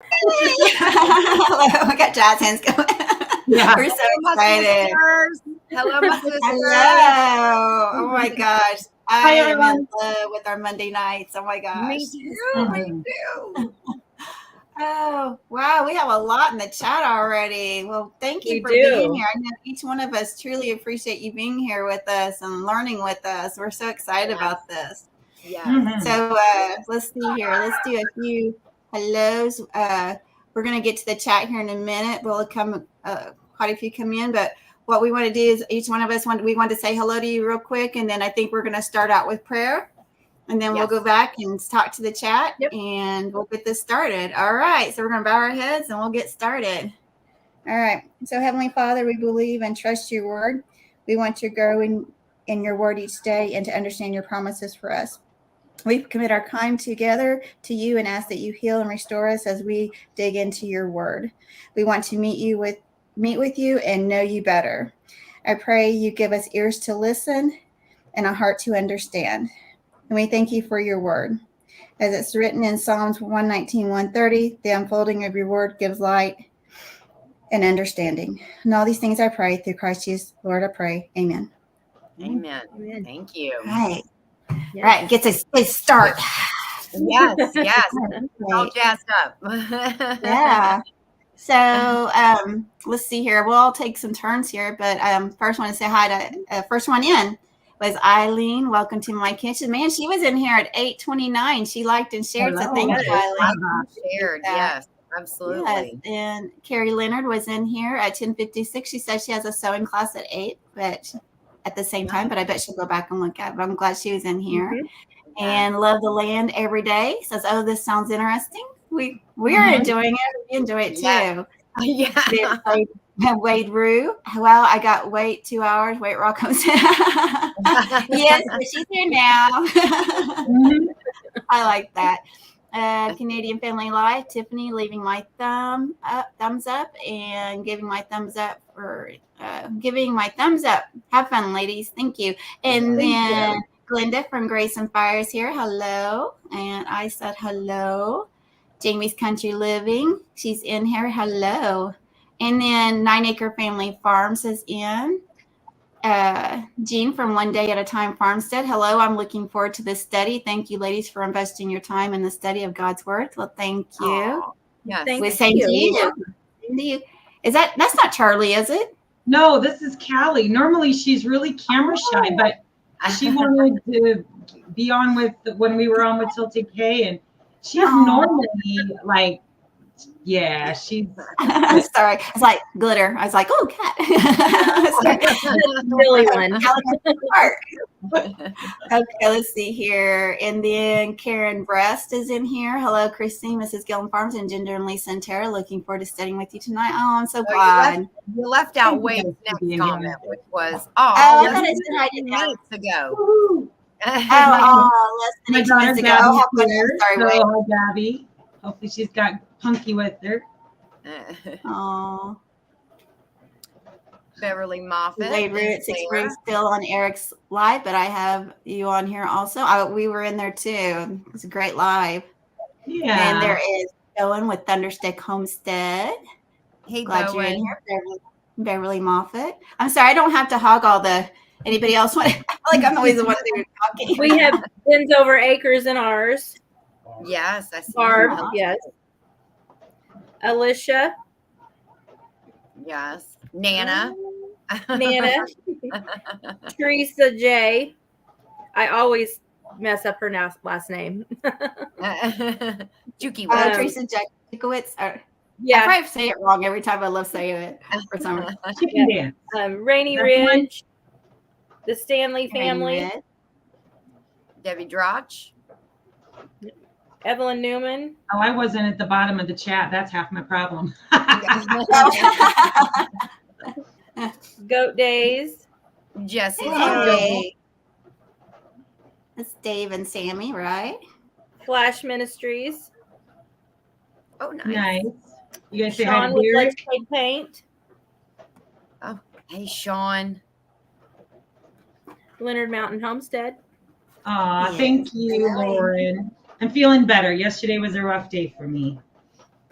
Hello, we got jazz hands going. Yeah. We're so my excited. sisters. Hello, my sisters. Hello. Oh my gosh. I Hi, am everyone. in love with our Monday nights. Oh my gosh. Me too. Me too. Oh, wow. We have a lot in the chat already. Well, thank you We for being do. here. I know each one of us truly appreciate you being here with us and learning with us. We're so excited about this. Yes. So let's see here. Let's do a few hellos. We're going to get to the chat here in a minute. We'll come quite a few come in, but what we want to do is each one of us want to say hello to you real quick, and then I think we're going to start out with prayer, and then we'll go back and talk to the chat, and we'll get this started. All right. So we're going to bow our heads and we'll get started. All right. So Heavenly Father, we believe and trust your word. We want to grow in your word each day and to understand your promises for us. We commit our time together to you and ask that you heal and restore us as we dig into your word. We want to meet with you and know you better. I pray you give us ears to listen and a heart to understand. And we thank you for your word. As it's written in Psalms 119, 130, the unfolding of your word gives light and understanding. And all these things I pray through Christ Jesus, Lord, I pray. Amen. Amen. Thank you. All right. Yes. Right. Get to start. Yes. All jazzed up. Yeah. So let's see here. We'll all take some turns here, but first want to say hi to first one in was Eileen. Welcome to my kitchen. Man, she was in here at 8:29. She liked and shared. Hello. So thank you, Eileen. Shared, yes, absolutely. Yes. And Carrie Leonard was in here at 10:56. She said she has a sewing class at 8, but at the same time, but I bet she'll go back and look at it. But I'm glad she was in here. And Love the Land Every Day says, oh, this sounds interesting. We are enjoying it. We enjoy it too. Yeah. Wade Rue. Well, I got wait 2 hours. Wait, Rocco said. Yes, but she's here now. I like that. Canadian Family Life. Tiffany leaving my thumbs up and giving my thumbs up for giving my thumbs up. Have fun, ladies. Thank you. And then Glenda from Grace and Fire is here. Hello. And I said hello. Jamie's Country Living. She's in here. Hello. And then 9 Acre Family Farms is in. Jean from One Day at a Time Farmstead. Hello. I'm looking forward to this study. Thank you, ladies, for investing your time in the study of God's Word. Well, thank you. Yes. Same to you. That's not Charlie, is it? No, this is Callie. Normally she's really camera shy, but she wanted to be on with when we were on with Tilted K, and she's normally like, yeah, she's sorry. It's like glitter. I was like, oh, cat. Silly one. Okay, let's see here. And then Karen Breast is in here. Hello, Christine, Mrs.GilliamFarms, and Ginger and Lisa and Tara. Looking forward to studying with you tonight. Oh, I'm so glad. You left out Wade's next comment, which was, I thought I said I didn't minutes ago. Less than 8 minutes ago. Sorry, Wade. Hi, Gabby. Hopefully she's got Punky with her. Oh. Beverly Moffat. Wade Root at 6 Springs still on Eric's live, but I have you on here also. We were in there too. It's a great live. Yeah. And there is Owen with Thunderstick Homestead. Hey, glad you're in here. Beverly Moffat. I'm sorry, I don't have to hog all the. Anybody else want? I feel like I'm always the one who's talking. We have Bins Over Acres in ours. Yes, I see. Barb, yes. Alicia. Yes. Nana. Teresa J. I always mess up her last name. Juki. Teresa Jekowitz. Yeah. I probably say it wrong every time. I love saying it for some reason. Rainy Ridge. The Stanley family. Debbie Drotch. Evelyn Newman. Oh, I wasn't at the bottom of the chat. That's half my problem. Goat Days. Jesse. Hey. That's Dave and Sammy, right? Flash Ministries. Oh, nice. Nice. You guys say Sean with Let's Play Paint. Oh, hey, Sean. Leonard Mountain Homestead. Aw, thank you, Lauren. I'm feeling better. Yesterday was a rough day for me.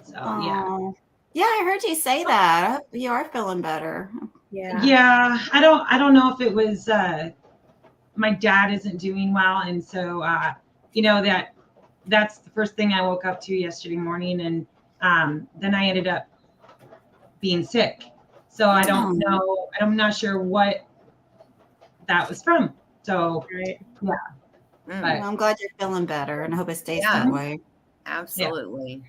So yeah. Oh. Yeah, I heard you say that. I hope you are feeling better. Yeah. Yeah, I don't know if it was my dad isn't doing well, and so that's the first thing I woke up to yesterday morning, and then I ended up being sick. So I don't know. I'm not sure what that was from. So Right. yeah, Mm, but Well, I'm glad you're feeling better, and I hope it stays Yeah. that way. absolutely.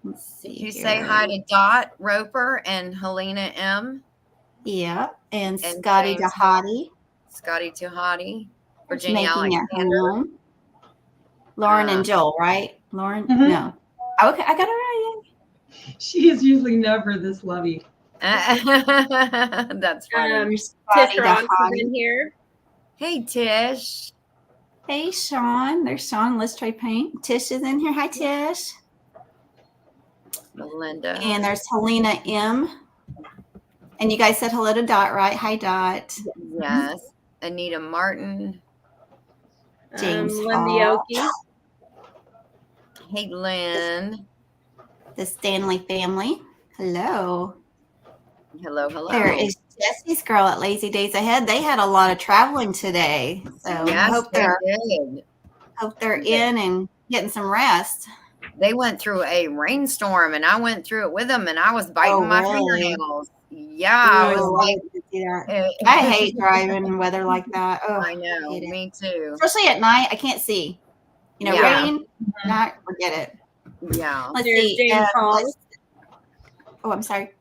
Let's see Did you here. say hi to Dot Roper and Helena M. Yeah, and And Scotty James Dahati Scotty Tuhati, Virginia making it Alexander? home. Lauren Uh, and Joel, right? Lauren? Mhm. No. Okay, I got it right. she is usually never this lovey. That's funny. There's Tish Scotty Rocks is Dahati. in here. Hey, Tish. Hey, Sean. There's Sean. Let's try paint. Tish is in here. Hi, Tish. Melinda. And there's Helena M. And you guys said hello to Dot, right? Hi, Dot. Yes. Anita Martin. James Lindy Hall. Okie. Hey, Lynn. The Stanley family. Hello. Hello, hello. There is Jesse's girl at Lazy Days Ahead. They had a lot of traveling today. So I Yes, hope they they're did. in and getting some rest. They went through a rainstorm, and I went through it with them, and I was biting my really? fingernails. Yeah, I was Ooh, like, I didn't see that. I hate driving in weather like that. Oh, I know, hate it. me too. Especially at night. I can't see. Yeah. Rain, not forget it. Yeah. Let's There's see. James Hall. Oh, I'm sorry.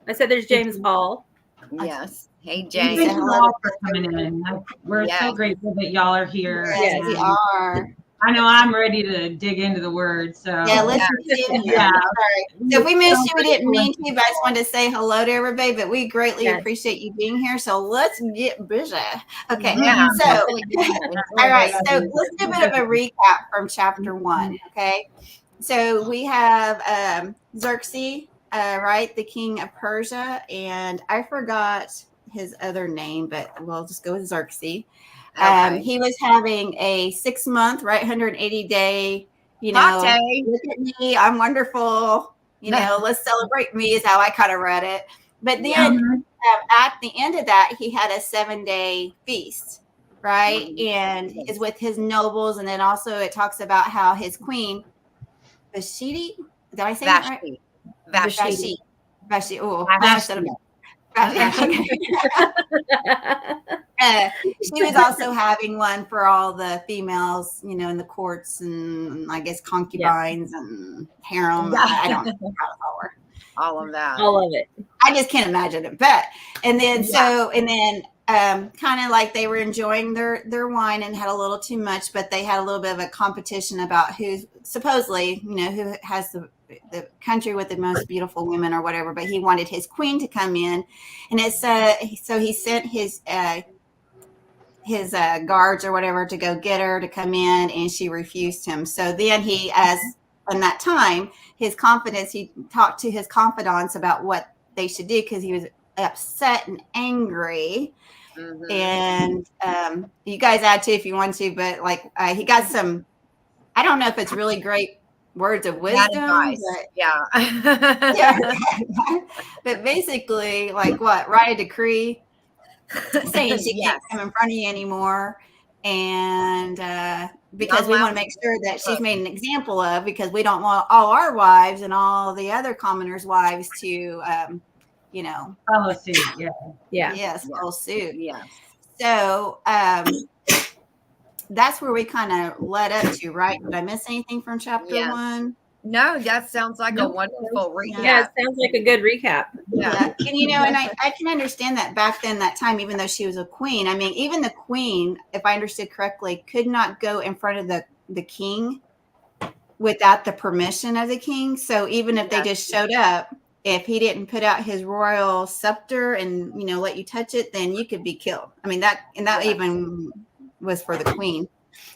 I said there's James Hall. Yes. Hey, You James. said Thank you hello all to for coming in. We're so Yes. grateful that y'all are here. Yes, and we are. I know I'm ready to dig into the word. So Yeah, let's get in here. Yeah. Sorry. So if we missed you, we didn't grateful. mean to, but I just wanted to say hello to everybody. But we greatly Yes. appreciate you being here. So let's get busy. Okay. Yeah. So, Enjoy all right. this. So let's do a bit of a recap from chapter 1. Okay. So we have Xerxes, right, the king of Persia, and I forgot his other name, but we'll just go with Xerxes. Okay. He was having a 6-month, right, 180-day, Hot day. look at me, I'm wonderful, let's celebrate me is how I kind of read it. But then at the end of that, he had a 7-day feast, right? And is with his nobles. And then also it talks about how his queen, Vashti, did I say that right? Vashti. Vashti. Oh, Vashti. She was also having one for all the females, in the courts and I guess concubines and harem. I don't know how to call her. All of that. All of it. I just can't imagine it. But and then kind of like they were enjoying their wine and had a little too much, but they had a little bit of a competition about who supposedly, who has the country with the most beautiful women or whatever. But he wanted his queen to come in, and it's so he sent his guards or whatever to go get her to come in, and she refused him. So then he, in that time, he talked to his confidants about what they should do because he was upset and angry. Mhm. And you guys add to if you want to, but he got some, I don't know if it's really great words of wisdom, but yeah. but basically write a decree saying she Yes. can't come in front of you anymore, and because we want to make sure that she's made an example of, because we don't want all our wives and all the other commoners' wives to follow suit. follow suit. Yeah. So that's where we kind of led up to, right? Did I miss anything from chapter 1? No, that sounds like a wonderful recap. Yeah, it sounds like a good recap. Yeah. And I can understand that back then, that time, even though she was a queen, I mean, even the queen, if I understood correctly, could not go in front of the king without the permission of the king. So even if they just showed up, if he didn't put out his royal scepter and let you touch it, then you could be killed. I mean, that even was for the queen,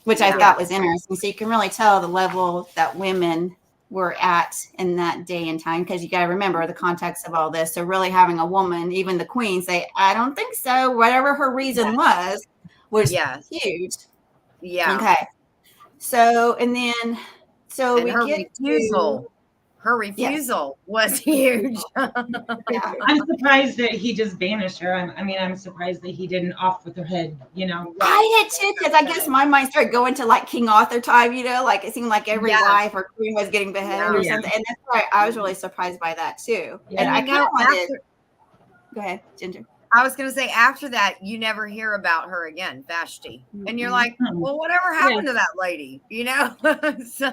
which I thought was interesting. So you can really tell the level that women were at in that day and time, because you got to remember the context of all this. So really having a woman, even the queen, say, I don't think so, whatever her reason was huge. Yeah. Okay. So, and then, so and we her get refusal. her refusal was huge. Yeah. I'm surprised that he just banished her. I'm surprised that he didn't off with her head, you know. I did too, because I guess my mind started going to like King Arthur time, you know, like it seemed like every wife or queen was getting beheaded or something. And that's why I was really surprised by that too. Yeah. And I kind of wanted. Go ahead, Ginger. I was going to say, after that, you never hear about her again, Vashti. And you're like, well, whatever happened to that lady? You know? So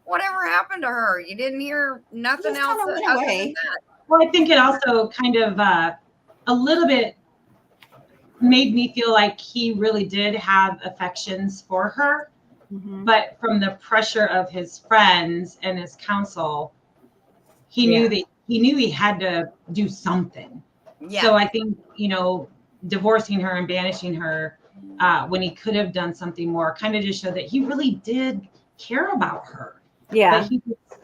whatever happened to her? You didn't hear nothing else other than that. Well, I think it also kind of a little bit made me feel like he really did have affections for her. But from the pressure of his friends and his counsel, he knew that he had to do something. Yeah. So I think, you know, divorcing her and banishing her when he could have done something more kind of just showed that he really did care about her. Yeah. But he,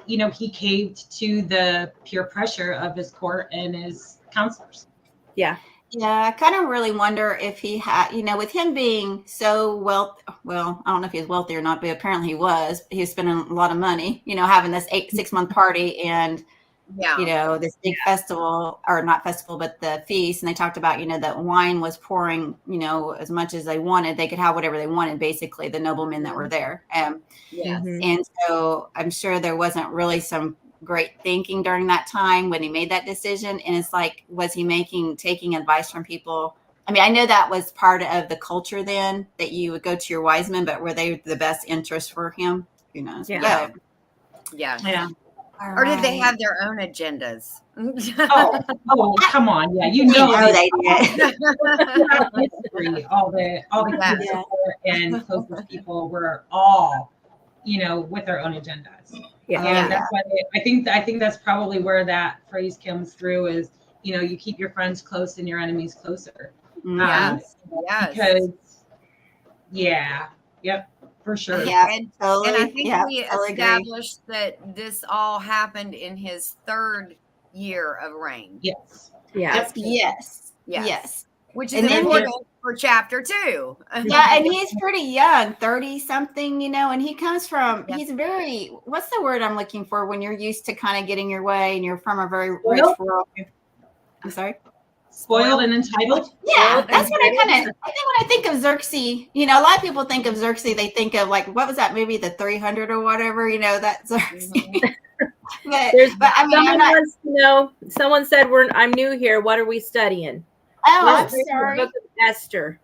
you know, he caved to the peer pressure of his court and his counselors. Yeah. Yeah, I kind of really wonder if he had, you know, with him being so well, I don't know if he was wealthy or not, but apparently he was spending a lot of money, you know, having this 6-month party and, you know, this big festival, or not festival, but the feast. And they talked about, you know, that wine was pouring, you know, as much as they wanted. They could have whatever they wanted, basically, the noblemen that were there. And so I'm sure there wasn't really some great thinking during that time when he made that decision. And it's like, was he taking advice from people? I mean, I know that was part of the culture then, that you would go to your wise men, but were they the best interest for him? Who knows? Yeah. Or did they have their own agendas? oh, come on. Yeah, you know they did. History, all the kids and closest people were all, you know, with their own agendas. And that's why I think that's probably where that phrase comes through is, you know, you keep your friends close and your enemies closer. Because for sure. Yeah, and totally. And I think we established that this all happened in his 3rd year of reign. Yes. Yes. Which is important for chapter 2. Yeah, and he's pretty young, 30 something, you know, and he comes from, he's very, what's the word I'm looking for when you're used to kind of getting your way and you're from a very rich rural, I'm sorry? Spoiled and entitled? Yeah, that's what I think when I think of Xerxes, you know, a lot of people think of Xerxes, they think of like, what was that movie, The 300 or whatever, you know, that Xerxes. but I mean, someone said I'm new here. What are we studying? Oh, I'm sorry. The book of Esther.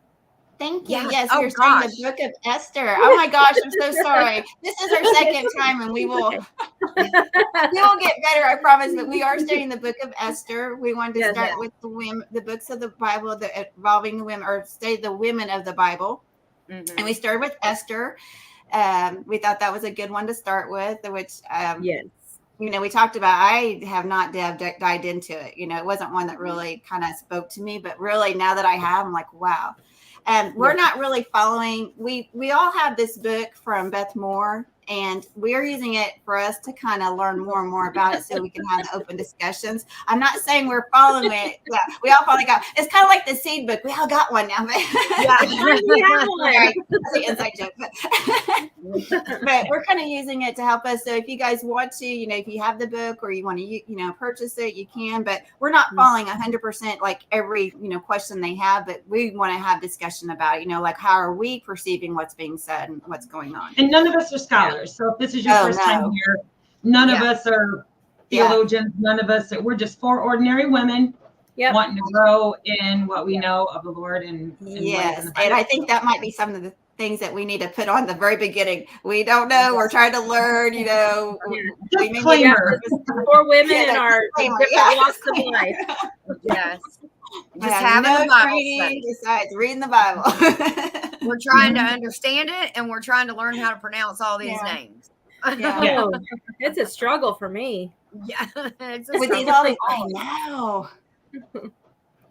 Thank you. Yes, we're studying the book of Esther. Oh my gosh, I'm so sorry. This is our 2nd time, and we will get better, I promise. But we are studying the book of Esther. We wanted to start with the books of the Bible involving the women, or study the women of the Bible. And we started with Esther. We thought that was a good one to start with, which you know, we talked about, I have not dived into it. You know, it wasn't one that really kind of spoke to me, but really now that I have, I'm like, wow. And we're not really following. We all have this book from Beth Moore, and we're using it for us to kind of learn more and more about it so we can have the open discussions. I'm not saying we're following it. Yeah, we all probably got, it's kind of like the seed book. We all got one now. That's an inside joke. But we're kind of using it to help us. So if you guys want to, you know, if you have the book or you want to, you know, purchase it, you can. But we're not following 100% like every, you know, question they have. But we want to have discussion about, you know, like how are we perceiving what's being said and what's going on. And none of us are scholars. So if this is your first time here, none of us are theologians. None of us, we're just 4 ordinary women wanting to grow in what we know of the Lord. And I think that might be some of the things that we need to put on the very beginning. We don't know. We're trying to learn, you know. Disclaimer. 4 women are different walks of life. Yes. Just having no training besides reading the Bible. We're trying to understand it, and we're trying to learn how to pronounce all these names. It's a struggle for me. Yeah, it's with these all. I know.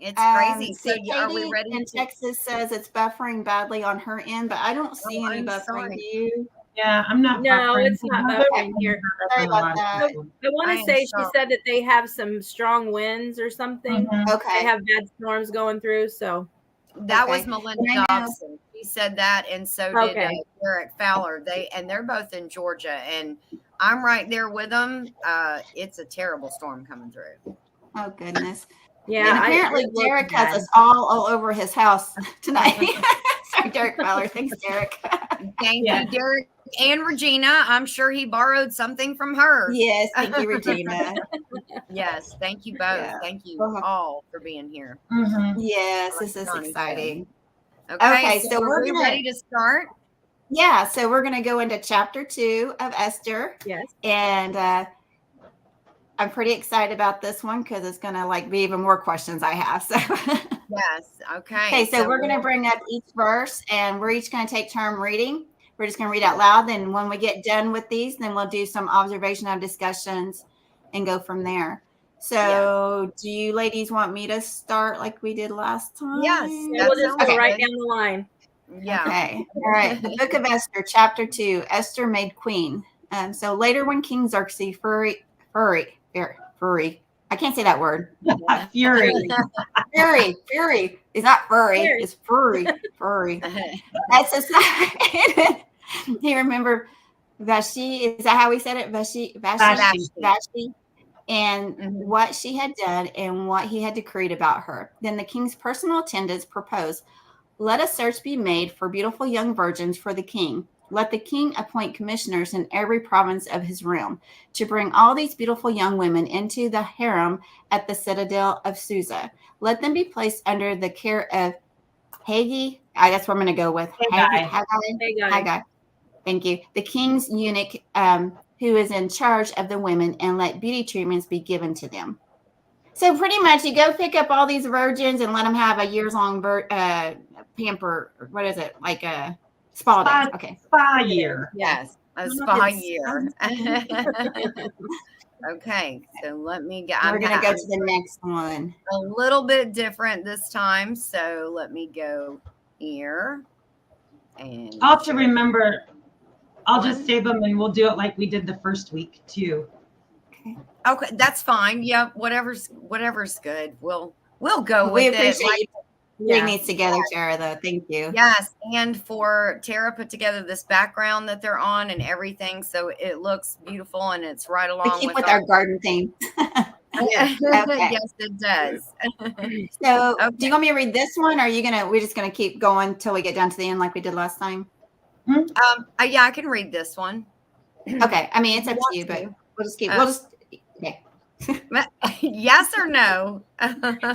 It's crazy. So are we Katie ready? in Texas says it's buffering badly on her end, but I don't see any buffering. Do you? Yeah, I'm not. No, it's not buffering here. Sorry about that. I want to say she said that they have some strong winds or something. Okay. They have bad storms going through. So that was Melinda Dobson. She said that, and so did Eric Fowler. They're both in Georgia, and I'm right there with them. It's a terrible storm coming through. Oh goodness. Yeah, And apparently it looks Derek has bad. us all over his house tonight. Sorry, Derek Fowler. Thanks, Derek. Thank Yeah. you, Derek and Regina. I'm sure he borrowed something from her. Yes, thank you, Regina. Yes, thank you both. Yeah. Thank you Uh-huh. all for being here. Mhm. Yes, this is Johnny exciting. Okay, Okay, so so we're we gonna ready to start. Yeah, so we're gonna go into chapter 2 of Esther. Yes. And I'm pretty excited about this one because it's gonna like be even more questions I have. So Yes. Okay. okay, so we're gonna bring up each verse and we're each gonna take turn reading. We're just gonna read out loud. Then when we get done with these, then we'll do some observational discussions and go from there. So do you ladies want me to start like we did last time? Yes, Yeah, we'll just go Okay. right down the line. Yeah. Okay. All right. The book of Esther, chapter 2, Esther made queen. So later when King Xerxes furry. I can't say that word. Fury. Fury. It's not furry. Furry. It's furry. That's a he remembered Vashti. Is that how we said it? Vashti. And what she had done and what he had decreed about her. Then the king's personal attendants proposed, let a search be made for beautiful young virgins for the king. Let the king appoint commissioners in every province of his realm to bring all these beautiful young women into the harem at the citadel of Susa. Let them be placed under the care of Haggai. That's what I'm going to go with. Haggai. Thank you. The king's eunuch, who is in charge of the women, and let beauty treatments be given to them. So pretty much you go pick up all these virgins and let them have a years-long pamper. What is it? Like a spa day. Okay. Spa year. Yes. A spa year. Okay. So let me get. We're going to go to the next one. A little bit different this time. So let me go here. And I'll have to remember. I'll just save them and we'll do it like we did the first week too. Okay, that's fine. Yeah, whatever's good. We'll go We with it. appreciate you putting these together, Tara, though. Thank you. Yes, and for Tara put together this background that they're on and everything, so it looks beautiful and it's right along We keep with our garden theme. Yeah. Okay. Yes, it does. So, do you want me to read this one, or are you we're just gonna keep going till we get down to the end like we did last time? Yeah, I can read this one. Okay, I mean it's up to you, but we'll just keep. Okay. Yes or no?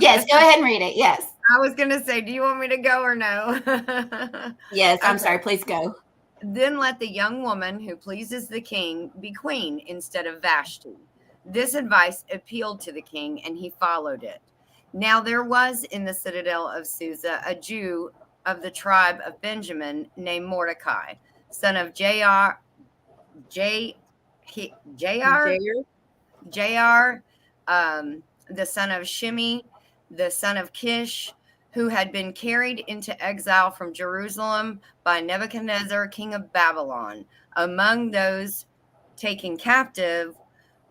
Yes, go ahead and read it. Yes. I was gonna say, do you want me to go or no? Yes, I'm sorry. Please go. Then let the young woman who pleases the king be queen instead of Vashti. This advice appealed to the king, and he followed it. Now there was in the citadel of Susa a Jew of the tribe of Benjamin named Mordecai, son of Jair, the son of Shimei, the son of Kish, who had been carried into exile from Jerusalem by Nebuchadnezzar, king of Babylon. Among those taken captive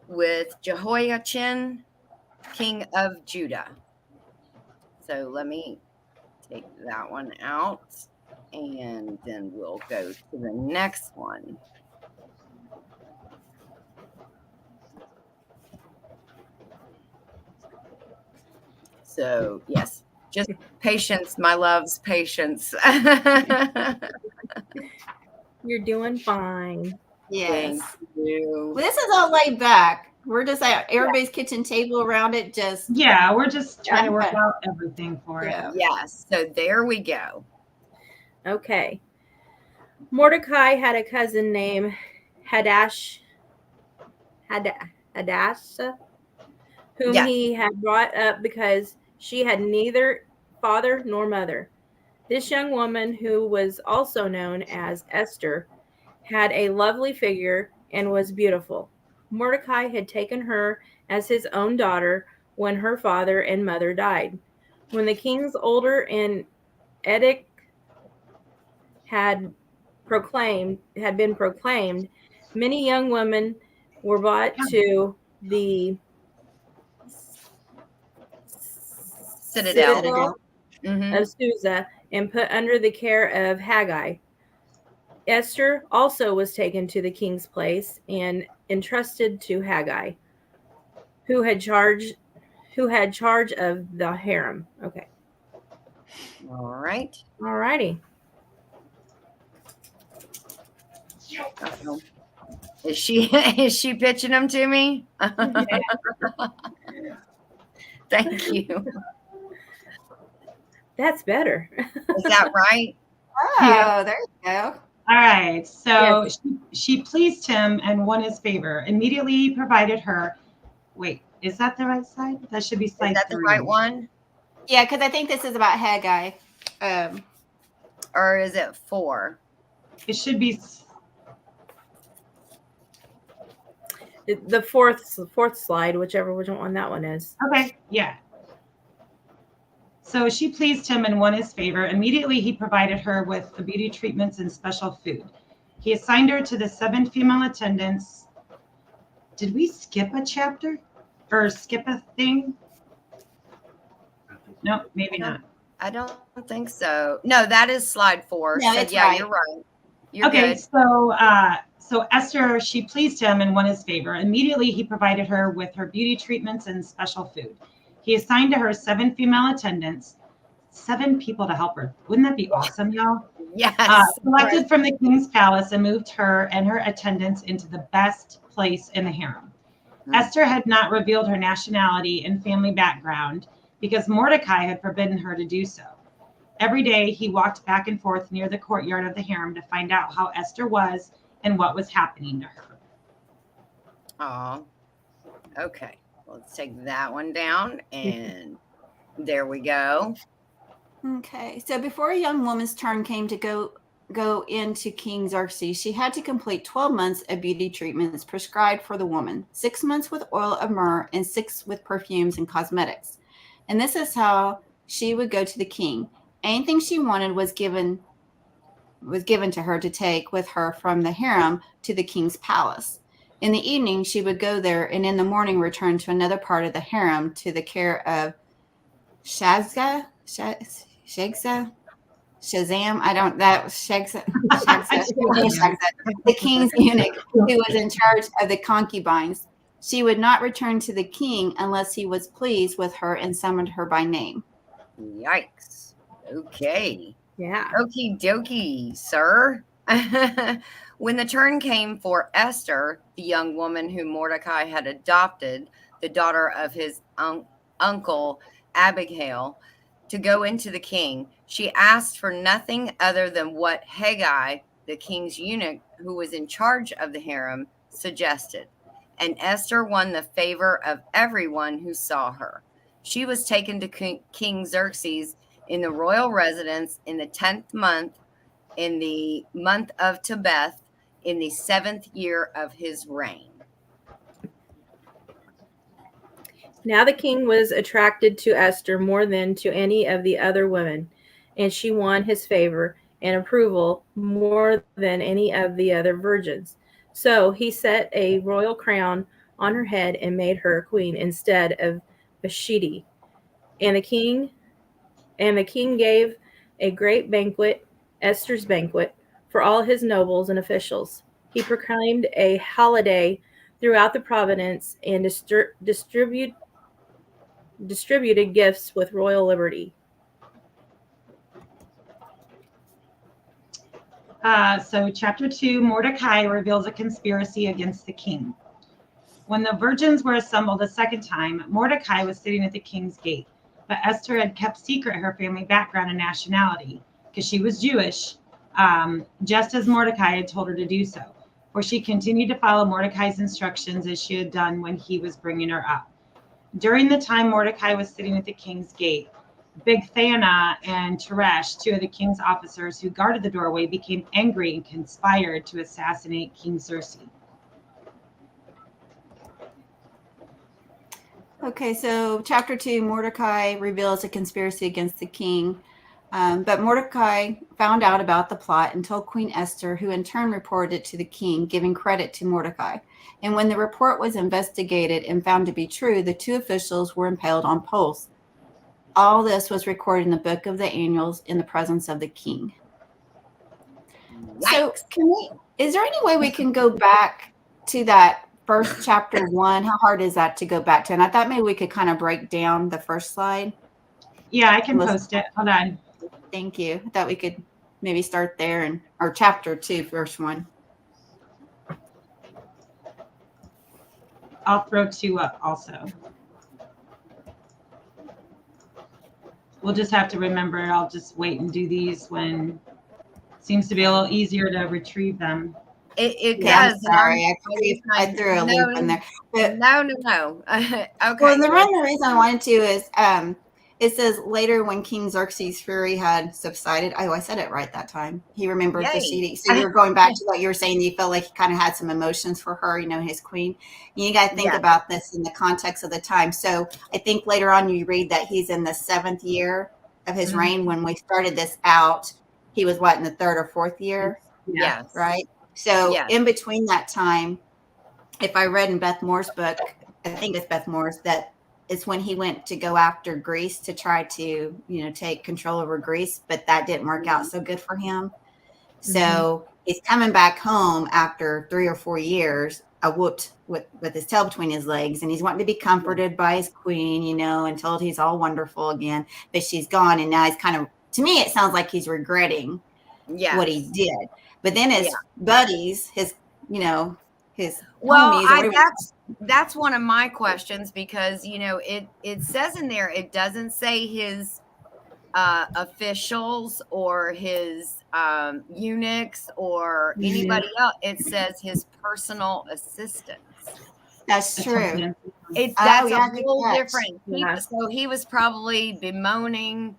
with Jehoiachin, king of Judah. So let me take that one out, and then we'll go to the next one. So, yes, just patience, my loves, patience. You're doing fine. Yes. Thank you. Well, this is all laid back. We're just at everybody's kitchen table around it. We're just trying to work out everything for it. Yes. So there we go. Okay. Mordecai had a cousin named Hadassah, whom he had brought up because she had neither father nor mother. This young woman, who was also known as Esther, had a lovely figure and was beautiful. Mordecai had taken her as his own daughter when her father and mother died. When the king's order and edict had been proclaimed, many young women were brought to the citadel of Susa and put under the care of Haggai. Esther also was taken to the king's place, and entrusted to Haggai, who had charge of the harem. Okay. All right. All righty. Uh-oh. Is she pitching them to me? Thank you. That's better. Is that right? Oh, there you go. All right. So Yes. she pleased him and won his favor. Immediately he provided her. Wait, is that the right side? That should be slide Is that 3. the right one? Yeah, because I think this is about Haggai. Or is it 4? It should be. The fourth slide, which one that one is. Okay, yeah. So she pleased him and won his favor. Immediately he provided her with the beauty treatments and special food. He assigned her to the 7 female attendants. Did we skip a chapter or skip a thing? No, maybe not. I don't think so. No, that is slide 4. No, so it's yeah, right. you're right. You're Okay, good. so Esther, she pleased him and won his favor. Immediately he provided her with her beauty treatments and special food. He assigned to her 7 female attendants, 7 people to help her. Wouldn't that be awesome, y'all? Yes. Selected from the king's palace and moved her and her attendants into the best place in the harem. Esther had not revealed her nationality and family background because Mordecai had forbidden her to do so. Every day he walked back and forth near the courtyard of the harem to find out how Esther was and what was happening to her. Oh, okay. Let's take that one down, and there we go. Okay, so before a young woman's turn came to go into King Xerxes, she had to complete 12 months of beauty treatments prescribed for the woman, 6 months with oil of myrrh and 6 with perfumes and cosmetics. And this is how she would go to the king. Anything she wanted was given to her to take with her from the harem to the king's palace. In the evening, she would go there, and in the morning return to another part of the harem to the care of Shazam. The king's eunuch, who was in charge of the concubines. She would not return to the king unless he was pleased with her and summoned her by name. Yikes. Okay. Yeah. Okie dokie, sir. When the turn came for Esther, the young woman whom Mordecai had adopted, the daughter of his uncle Abigail, to go into the king, she asked for nothing other than what Haggai, the king's eunuch who was in charge of the harem, suggested. And Esther won the favor of everyone who saw her. She was taken to King Xerxes in the royal residence in the 10th month, in the month of Tebeth, in the 7th year of his reign. Now the king was attracted to Esther more than to any of the other women, and she won his favor and approval more than any of the other virgins. So he set a royal crown on her head and made her a queen instead of Vashti. And the king gave a great banquet, Esther's banquet, for all his nobles and officials. He proclaimed a holiday throughout the province and distributed gifts with royal liberty. So chapter 2, Mordecai reveals a conspiracy against the king. When the virgins were assembled a second time, Mordecai was sitting at the king's gate, but Esther had kept secret her family background and nationality because she was Jewish, just as Mordecai had told her to do so, for she continued to follow Mordecai's instructions as she had done when he was bringing her up. During the time Mordecai was sitting at the king's gate, Bigthana and Teresh, 2 of the king's officers who guarded the doorway, became angry and conspired to assassinate King Xerxes. Okay, so chapter 2, Mordecai reveals a conspiracy against the king. But Mordecai found out about the plot and told Queen Esther, who in turn reported it to the king, giving credit to Mordecai. And when the report was investigated and found to be true, the 2 officials were impaled on poles. All this was recorded in the book of the annals in the presence of the king. Yikes. So is there any way we can go back to that first chapter 1, how hard is that to go back to? And I thought maybe we could kind of break down the first slide. Yeah, I can post it. Hold on. Thank you. I thought we could maybe start there or chapter 2, first one. I'll throw 2 up also. We'll just have to remember, I'll just wait and do these when it seems to be a little easier to retrieve them. It Yeah, does. I'm sorry. I threw a loop in there. But, No. Okay. Well, the reason I wanted to is it says later when King Xerxes' fury had subsided. Oh, I said it right that time. He remembered the sheeting. So you're going back to what you were saying. You felt like he kind of had some emotions for her, his queen. You got to think about this in the context of the time. So I think later on you read that he's in the 7th year of his reign. When we started this out, he was in the 3rd or 4th year? Yes. Right? So in between that time, if I read in Beth Moore's book, I think it's Beth Moore's, that it's when he went to go after Greece to try to, take control over Greece, but that didn't work out so good for him. So he's coming back home after 3 or 4 years, whooped with his tail between his legs, and he's wanting to be comforted by his queen, and told he's all wonderful again, but she's gone, and now he's kind of, to me, it sounds like he's regretting what he did. But then his buddies, his homies, that's one of my questions, because it says in there, it doesn't say his officials or his eunuchs or anybody else. It says his personal assistants. That's true. That's a whole different. So he was probably bemoaning,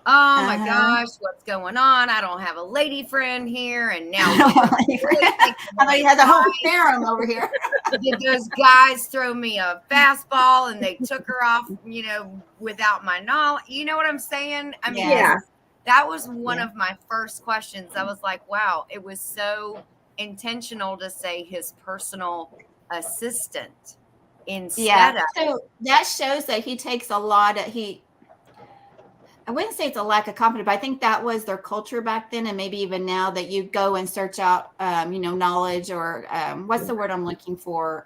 oh my gosh, what's going on? I don't have a lady friend here, and now I thought you had the whole harem over here. Did those guys throw me a fastball and they took her off, without my knowledge? You know what I'm saying? I mean, that was one of my first questions. I was like, wow, it was so intentional to say his personal assistant instead of. So that shows that he takes a lot of I wouldn't say it's a lack of confidence, but I think that was their culture back then, and maybe even now, that you go and search out, knowledge, or what's the word I'm looking for?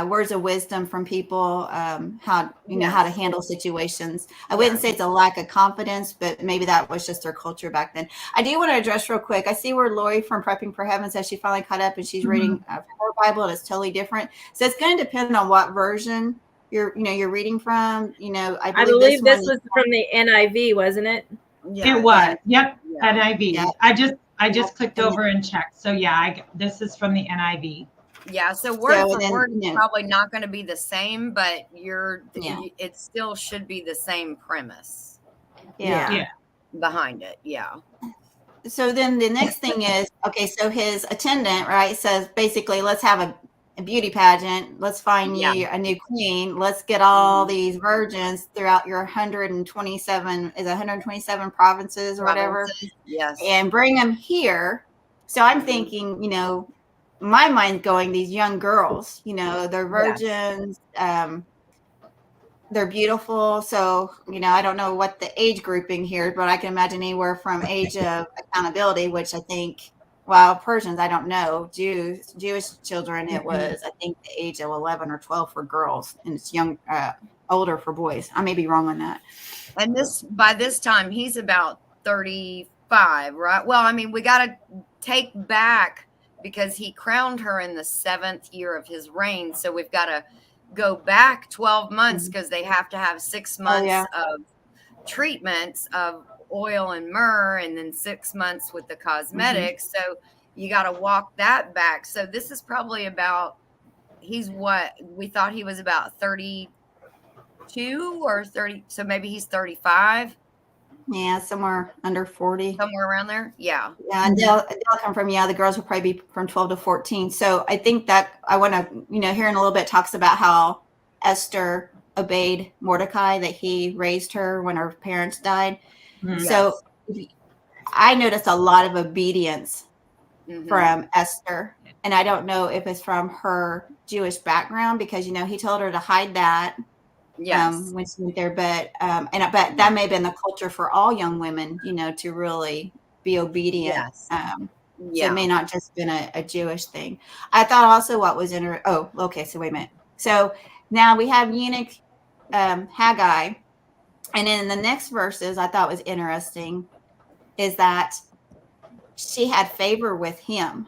Words of wisdom from people, how to handle situations. I wouldn't say it's a lack of confidence, but maybe that was just their culture back then. I do want to address real quick. I see where Lori from Prepping for Heaven says she finally caught up and she's reading her Bible, and it's totally different. So it's going to depend on what version you're reading from. I believe this was from the NIV, wasn't it? It was. Yep. NIV. Yeah. I just clicked over and checked. So this is from the NIV. Yeah, so word for word is probably not going to be the same, but it still should be the same premise. Behind it. Yeah. So then the next thing is, so his attendant, right, says basically, let's have a beauty pageant. Let's find you a new queen. Let's get all these virgins throughout your 127 provinces or whatever. Yes. And bring them here. So I'm thinking, my mind going, these young girls, they're virgins, they're beautiful. So, I don't know what the age grouping here, but I can imagine anywhere from age of accountability, which I think, Persians, I don't know. Jewish children, it was, I think, the age of 11 or 12 for girls, and it's older for boys. I may be wrong on that. And by this time, he's about 35, right? Well, I mean, we got to take back, because he crowned her in the 7th year of his reign. So we've got to go back 12 months, because they have to have 6 months of treatments of oil and myrrh, and then 6 months with the cosmetics. So you got to walk that back. So this is probably about, we thought he was about 32 or 30. So maybe he's 35. Yeah, somewhere under 40. Somewhere around there. Yeah. Yeah, and they'll come from, the girls will probably be from 12 to 14. So I think that I want to, here in a little bit, talks about how Esther obeyed Mordecai, that he raised her when her parents died. So I noticed a lot of obedience from Esther. And I don't know if it's from her Jewish background, because, he told her to hide that when she went there. But but that may have been the culture for all young women, to really be obedient So it may not just been a Jewish thing. I thought also what was so wait a minute. So now we have eunuch Haggai, and in the next verses I thought was interesting is that she had favor with him.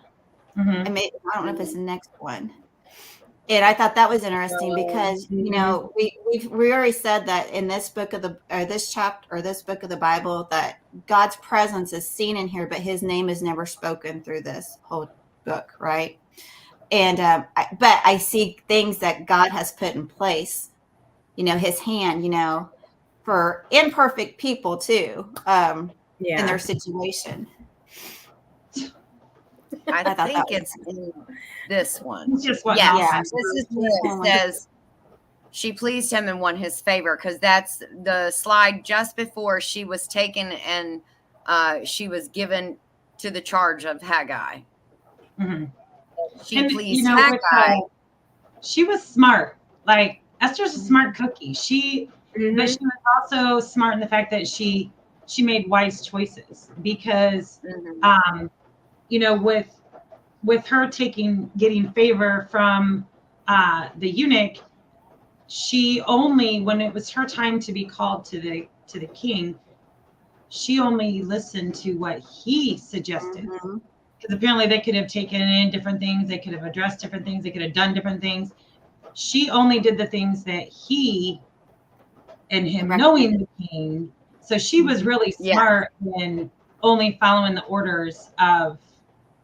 I don't know if it's the next one. And I thought that was interesting because we already said that in this book of this chapter or this book of the Bible that God's presence is seen in here, but His name is never spoken through this whole book, right? And but I see things that God has put in place, His hand, for imperfect people too, in their situation. I think it's in this one. It's just what this is what it says. She pleased him and won his favor, because that's the slide just before she was taken and she was given to the charge of Haggai. She pleased Haggai. She was smart. Like Esther's a smart cookie. But she was also smart in the fact that she made wise choices because with her getting favor from the eunuch, she only, when it was her time to be called to the king, she only listened to what he suggested. Because apparently they could have taken in different things, they could have addressed different things, they could have done different things. She only did the things that he and him knowing the king. So she was really smart in only following the orders of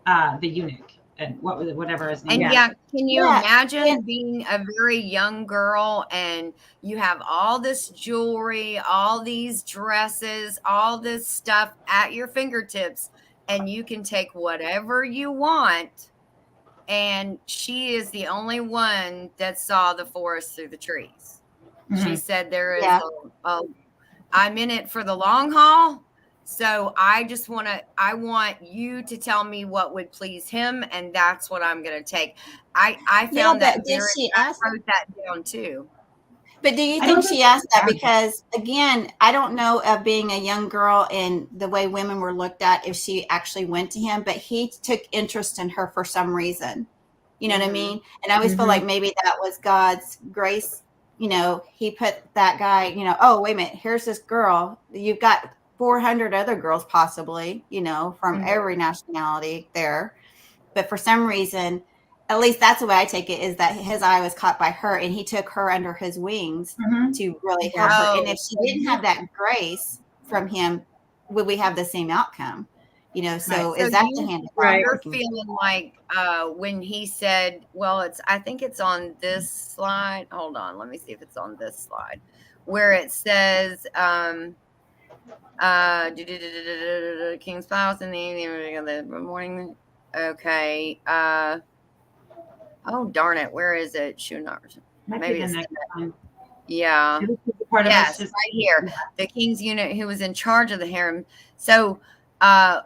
the eunuch and whatever his name. And can you imagine being a very young girl and you have all this jewelry, all these dresses, all this stuff at your fingertips, and you can take whatever you want, and she is the only one that saw the forest through the trees. She said there is I'm in it for the long haul. So I want you to tell me what would please him, and that's what I'm going to take. I found that I wrote that down too. But do you think she asked that because, again, I don't know of being a young girl and the way women were looked at if she actually went to him, but he took interest in her for some reason. You know what I mean? And I always feel like maybe that was God's grace. He put that guy, oh, wait a minute, here's this girl. You've got 400 other girls possibly, from every nationality there. But for some reason, at least that's the way I take it, is that his eye was caught by her and he took her under his wings to really help her. And if she didn't have that grace from him, would we have the same outcome? So is that the hand of God? You're feeling like when he said, I think it's on this slide. Hold on. Let me see if it's on this slide where it says, King's Palace in the morning. Okay. Oh, darn it. Where is it? Maybe it's next time. Yeah. Yes, right here. The king's eunuch who was in charge of the harem. So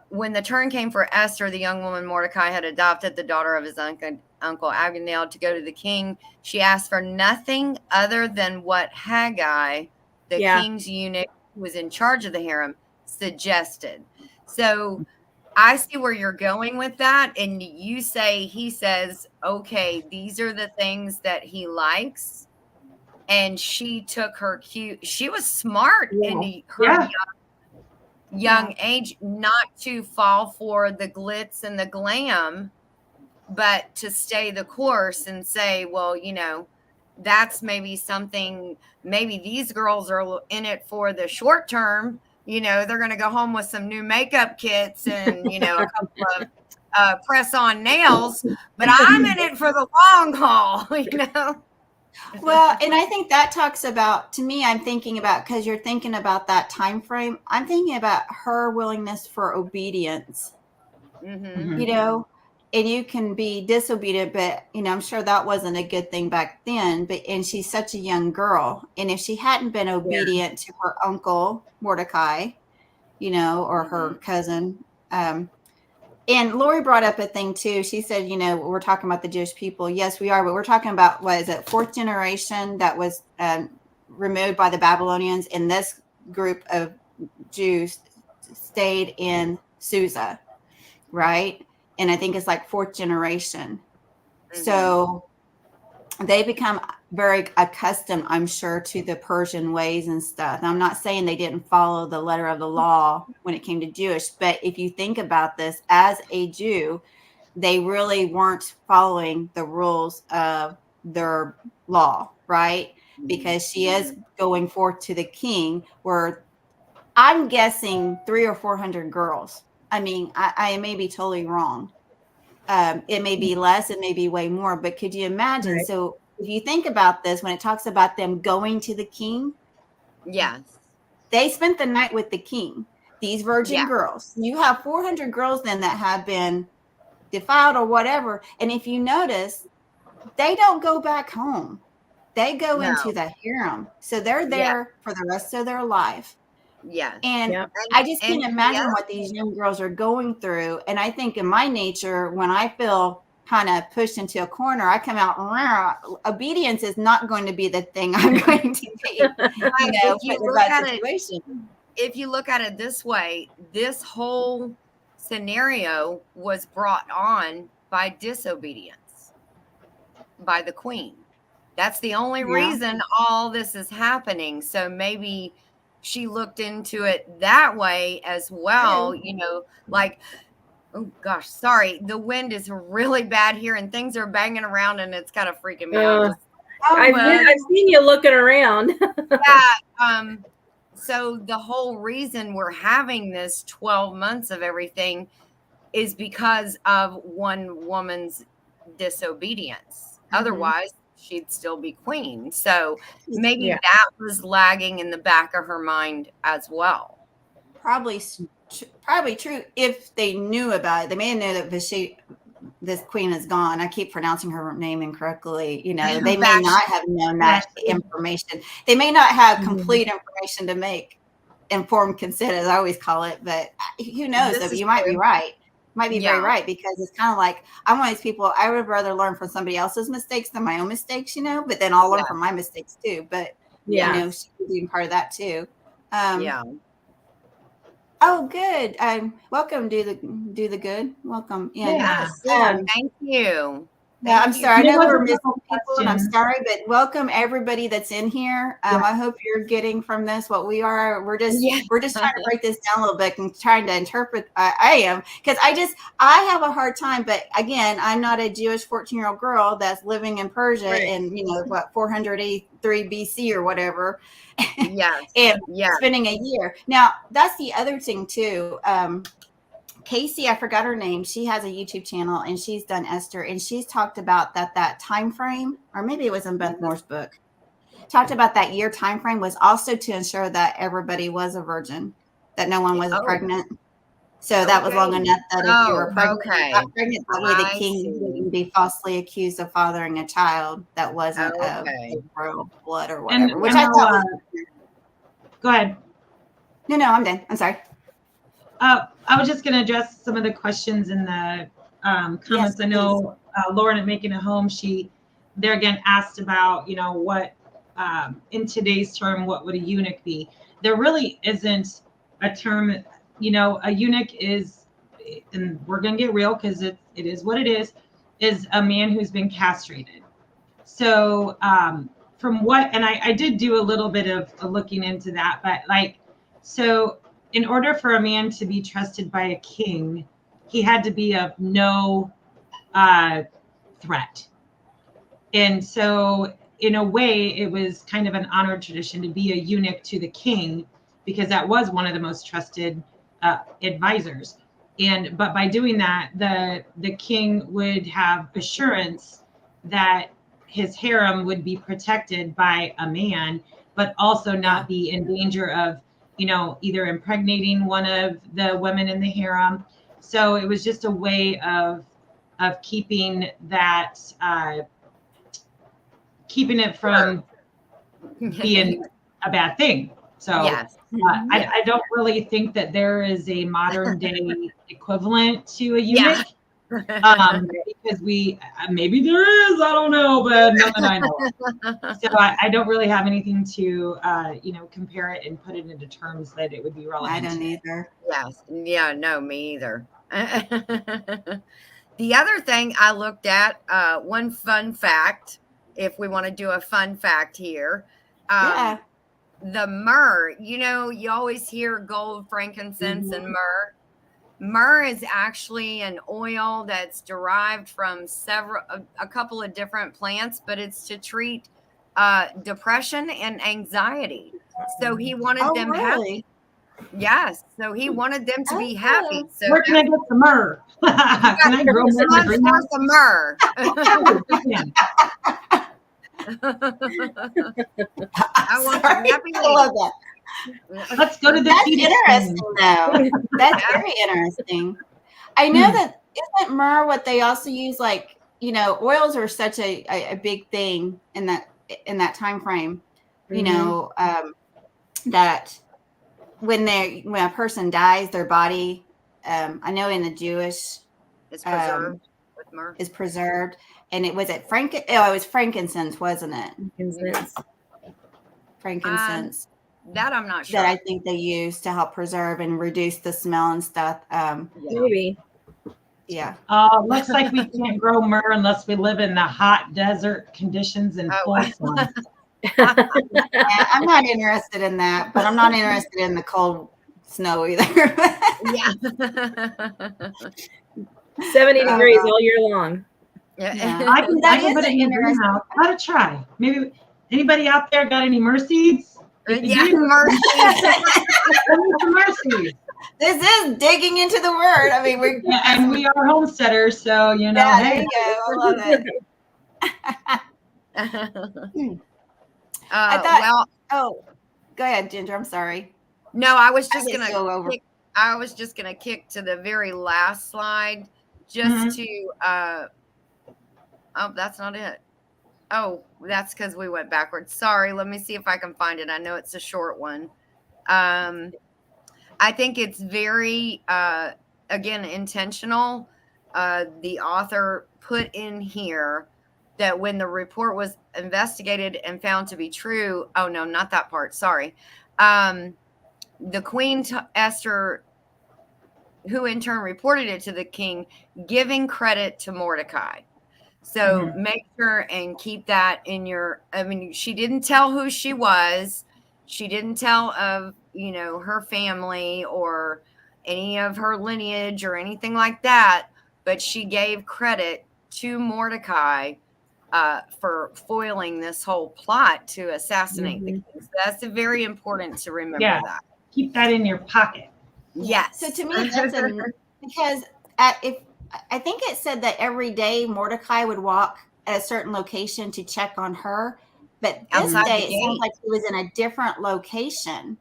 when the turn came for Esther, the young woman Mordecai had adopted the daughter of his uncle Abigail to go to the king. She asked for nothing other than what Haggai, the king's eunuch who was in charge of the harem, suggested. So I see where you're going with that. And he says, okay, these are the things that he likes. And she took her cue. She was smart in her young age, not to fall for the glitz and the glam, but to stay the course and say, that's maybe something, maybe these girls are in it for the short term. They're going to go home with some new makeup kits and, a couple of press on nails, but I'm in it for the long haul, Well, and I think that talks about, to me, I'm thinking about, because you're thinking about that time frame, I'm thinking about her willingness for obedience, and you can be disobedient, but, I'm sure that wasn't a good thing back then, and she's such a young girl. And if she hadn't been obedient to her uncle, Mordecai, or her cousin, and Lori brought up a thing too. She said, we're talking about the Jewish people. Yes, we are, but we're talking about, what is it, fourth generation that was removed by the Babylonians, and this group of Jews stayed in Susa, right? and I think it's like 4th generation. So they become very accustomed, I'm sure, to the Persian ways and stuff. Now, I'm not saying they didn't follow the letter of the law when it came to Jewish, but if you think about this, as a Jew, they really weren't following the rules of their law, right? Because she is going forth to the king, where I'm guessing 300 or 400 girls. I mean, I may be totally wrong. It may be less, it may be way more, but could you imagine? Right. So if you think about this, when it talks about them going to the king, Yes. they spent the night with the king, these virgin Yeah. girls. You have 400 girls then that have been defiled or whatever. And if you notice, they don't go back home. They go No. into the harem. So they're there for the rest of their life. Yes. And Yep. I just can't and imagine the what these young girls are going through. And I think in my nature, when I feel kind of pushed into a corner, I come out, "Rah." Obedience is not going to be the thing I'm going to be, you know, if you put in look that at it, situation. if you look at it this way, this whole scenario was brought on by disobedience by the queen. That's the only Yeah. reason all this is happening. So maybe she looked into it that way as well, you know, like, oh gosh, sorry, the wind is really bad here and things are banging around and it's kind of freaking me out. Just I've seen you looking around. yeah. So the whole reason we're having this 12 months of everything is because of one woman's disobedience. Otherwise, she'd still be queen. So maybe that was lagging in the back of her mind as well. Probably true if they knew about it. They may have known that this queen is gone. I keep pronouncing her name incorrectly. You know, they may not have known that information. They may not have complete information to make informed consent, as I always call it. But who knows? You might be right. Might be very right, because it's kind of like, I'm one of these people, I would rather learn from somebody else's mistakes than my own mistakes, you know, but then I'll learn from my mistakes too. But, you know, she's being part of that too. Oh, good. Welcome. Do the good. Welcome. Yes. Thank you. Yeah, I'm sorry. I know we're missing people, and I'm sorry, but welcome everybody that's in here. I hope you're getting from this what we are. We're just trying to break this down a little bit and trying to interpret. I am, because I have a hard time. But again, I'm not a Jewish 14-year-old girl that's living in Persia in 483 BC or whatever. And spending a year. Now that's the other thing too. Casey, I forgot her name. She has a YouTube channel and she's done Esther, and she's talked about that time frame, or maybe it was in Beth Moore's book. Talked about that year time frame was also to ensure that everybody was a virgin, that no one was pregnant. So that was long enough that if you were pregnant, that way the king wouldn't be falsely accused of fathering a child that wasn't of royal blood or whatever. And, which I thought go ahead. No, I'm done. I'm sorry. I was just going to address some of the questions in the comments. Yes, I know Lauren at Making a Home, there again asked about, you know, what in today's term, what would a eunuch be? There really isn't a term. You know, a eunuch is, and we're going to get real because it is what it is a man who's been castrated. So from what, and I did do a little bit of looking into that, but so in order for a man to be trusted by a king, he had to be of no threat. And so in a way, it was kind of an honored tradition to be a eunuch to the king, because that was one of the most trusted advisors. But by doing that, the king would have assurance that his harem would be protected by a man, but also not be in danger of, you know, either impregnating one of the women in the harem. So it was just a way of keeping that, keeping it from being a bad thing. So I don't really think that there is a modern day equivalent to a eunuch. Because maybe there is, I don't know, but none that I know. So I don't really have anything to, compare it and put it into terms that it would be relevant. I don't either. Yes. Yeah, no, me either. The other thing I looked at, one fun fact, if we want to do a fun fact here. Yeah. The myrrh, you always hear gold, frankincense, and myrrh. Myrrh is actually an oil that's derived from a couple of different plants, but it's to treat depression and anxiety. So he wanted them happy. Yes. So he wanted them to be happy. So where can I get some myrrh? Can I grow myrrh? Some myrrh. I want some happy. I love that. Let's go to the That's interesting, though. That's very interesting. I know that isn't myrrh what they also use, like, oils are such a big thing in that time frame. That when a person dies, their body, I know in the Jewish is preserved with myrrh. Is preserved, and it was frankincense, wasn't it? Frankincense. That I'm not sure. That I think they use to help preserve and reduce the smell and stuff. Maybe. Yeah. Looks like we can't grow myrrh unless we live in the hot desert conditions and full sun. Yeah, I'm not interested in that, but I'm not interested in the cold snow either. Yeah. 70 degrees all year long. Yeah. I can put it in your greenhouse. How to try? Maybe anybody out there got any myrrh seeds? Myrrh seeds. This is digging into the word. I mean, and we are homesteaders, so Yeah, there you go. I love it. I thought. Go ahead, Ginger. I'm sorry. No, I was just gonna go over. I was just gonna kick to the very last slide, just to. Oh, that's not it. Oh, that's because we went backwards. Sorry. Let me see if I can find it. I know it's a short one. I think it's very, again, intentional. The author put in here that when the report was investigated and found to be true. Oh, no, not that part. Sorry. The Queen Esther, who in turn reported it to the king, giving credit to Mordecai. So make sure and keep that in your, she didn't tell who she was. She didn't tell of, her family or any of her lineage or anything like that. But she gave credit to Mordecai for foiling this whole plot to assassinate the king. So that's very important to remember that. Keep that in your pocket. Yes. So to me, that's because if I think it said that every day Mordecai would walk at a certain location to check on her, but this day it sounds like he was in a different location.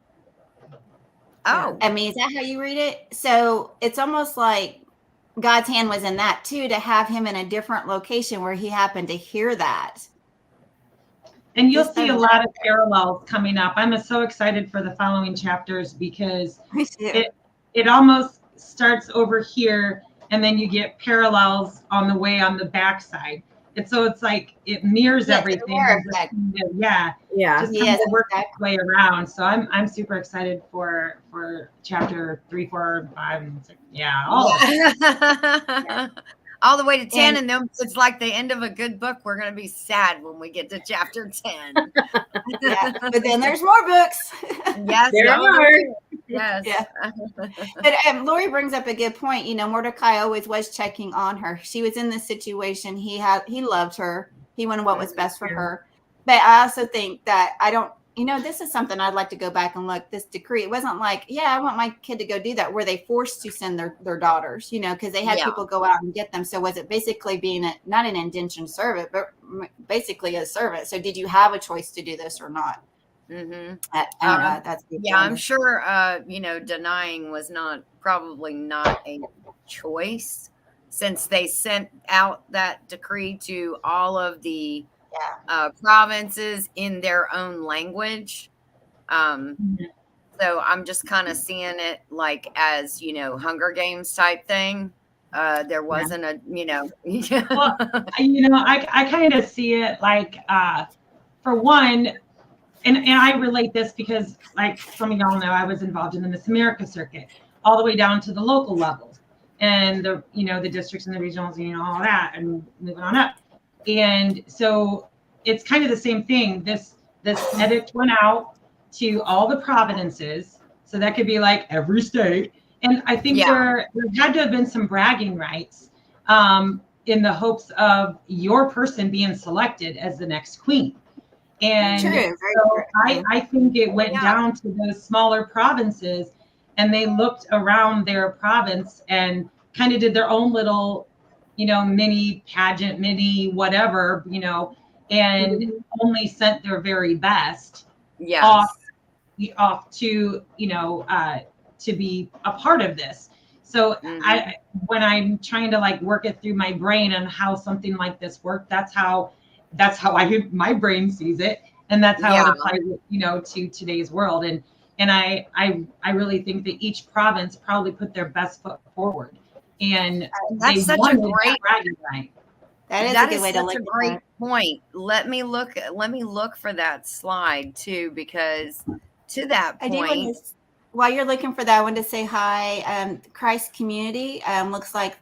Oh, is that how you read it? So it's almost like God's hand was in that too, to have him in a different location where he happened to hear that. And you'll see a lot of parallels coming up. I'm so excited for the following chapters because it almost starts over here and then you get parallels on the way on the backside. And so it's like it mirrors everything. Just work its way around. So I'm super excited for chapter 3, 4, 5, and 6. All the way to 10, and then it's like the end of a good book. We're going to be sad when we get to chapter 10. But then there's more books. Yes, there are. Yes. Yeah. But Lori brings up a good point. Mordecai always was checking on her. She was in this situation. He loved her. He wanted what was best for her. But I also think that this is something I'd like to go back and look. This decree, it wasn't like, I want my kid to go do that. Were they forced to send their daughters, because they had people go out and get them. So was it basically being not an indentured servant, but basically a servant? So did you have a choice to do this or not? Mm-hmm. That's I'm sure, denying was probably not a choice since they sent out that decree to all of the provinces in their own language. So I'm just kind of seeing it like as, Hunger Games type thing. There wasn't Well, I kind of see it like, for one, and I relate this because like some of y'all know, I was involved in the Miss America circuit all the way down to the local level. and the, the districts and the regionals, all that, and moving on up. And so it's kind of the same thing. This edict went out to all the provinces. So that could be like every state. And I think there had to have been some bragging rights in the hopes of your person being selected as the next queen. And so I think it went down to those smaller provinces, and they looked around their province and kind of did their own little, mini pageant, mini whatever, and only sent their very best off to, to be a part of this. So when I'm trying to like work it through my brain on how something like this worked, that's how my brain sees it, and that's how it applies, to today's world. And I really think that each province probably put their best foot forward, and that's such a great right. That is a good way to look at great point. Let me look for that slide too, because to that point. While you're looking for that, I wanted to say hi. Christ Community looks like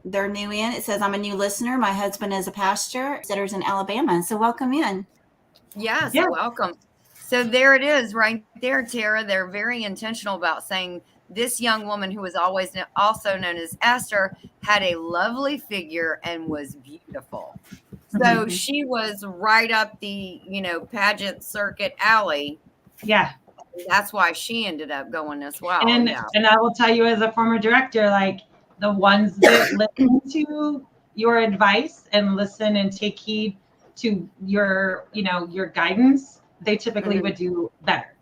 they're new in. It says, I'm a new listener. My husband is a pastor. Setter's in Alabama. So welcome in. Yes, welcome. So there it is right there, Tara. They're very intentional about saying this young woman, who was always also known as Esther, had a lovely figure and was beautiful. So she was right up the, pageant circuit alley. Yeah. That's why she ended up going as well. And I will tell you, as a former director, like the ones that listen to your advice and listen and take heed to your, your guidance, they typically would do better.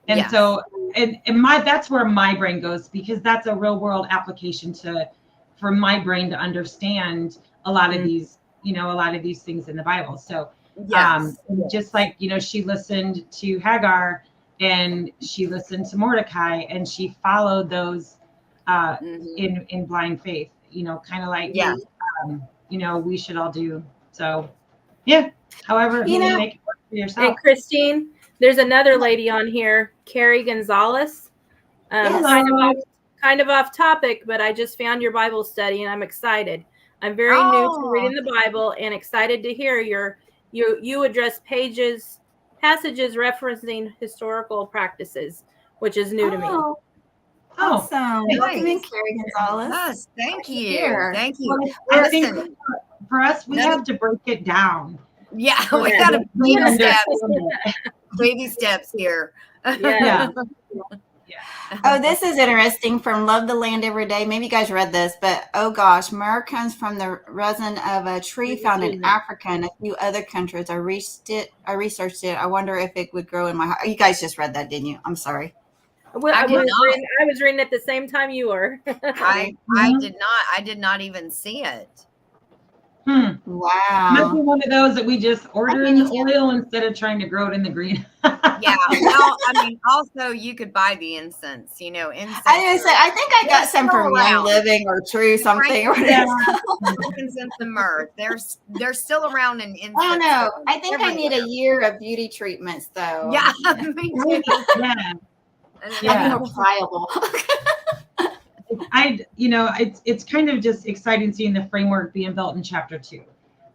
And so, and that's where my brain goes, because that's a real world application for my brain to understand a lot of these, a lot of these things in the Bible. So, just like, she listened to Hagar, and she listened to Mordecai, and she followed those in blind faith, kind of like, we should all do. So, however, you make it work for yourself. And Christine, there's another lady on here, Carrie Gonzalez. Kind of off topic, but I just found your Bible study, and I'm excited. I'm very new to reading the Bible, and excited to hear you address passages referencing historical practices, which is new to me. Awesome. Nice. Welcome in, Carrie Gonzalez. Yes, thank you. Thank you. Well, I think for us, we have to break it down. Yeah, we got to baby steps here. Yeah. Oh, this is interesting from Love the Land Every Day. Maybe you guys read this, but oh gosh, myrrh comes from the resin of a tree found in Africa and a few other countries. I researched it. I wonder if it would grow in my heart. You guys just read that, didn't you? I'm sorry. Well, I was reading at the same time you were. I did not even see it. Wow. Might be one of those that we just order in the oil instead of trying to grow it in the green. Yeah. Well, I mean, also you could buy the incense, incense. I think I got some from Young Living or True something. Incense and myrrh. They're still around in incense. Oh no. I think I need a year of beauty treatments though. Yeah, me too. Yeah. More pliable. It's kind of just exciting seeing the framework being built in chapter 2.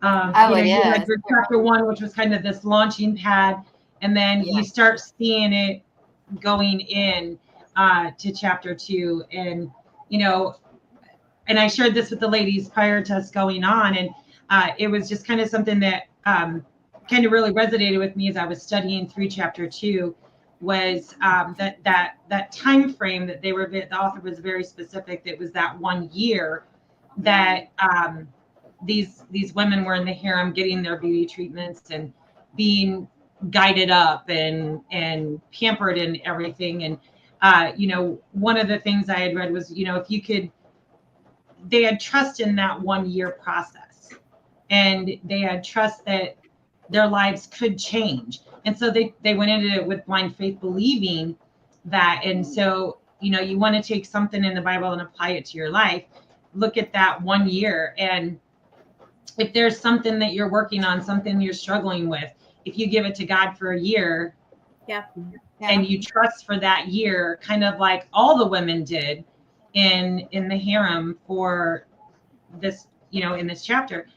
Chapter 1, which was kind of this launching pad, and then you start seeing it going in to chapter 2, and and I shared this with the ladies prior to us going on, and it was just kind of something that kind of really resonated with me as I was studying through chapter 2. Was that time frame that the author was very specific. That was that 1 year that these women were in the harem getting their beauty treatments and being guided up and pampered and everything. And one of the things I had read was they had trust in that 1 year process, and they had trust that their lives could change. And so they went into it with blind faith, believing that. And so, you want to take something in the Bible and apply it to your life. Look at that 1 year. And if there's something that you're working on, something you're struggling with, if you give it to God for a year, and you trust for that year, kind of like all the women did, in the harem for this, in this chapter,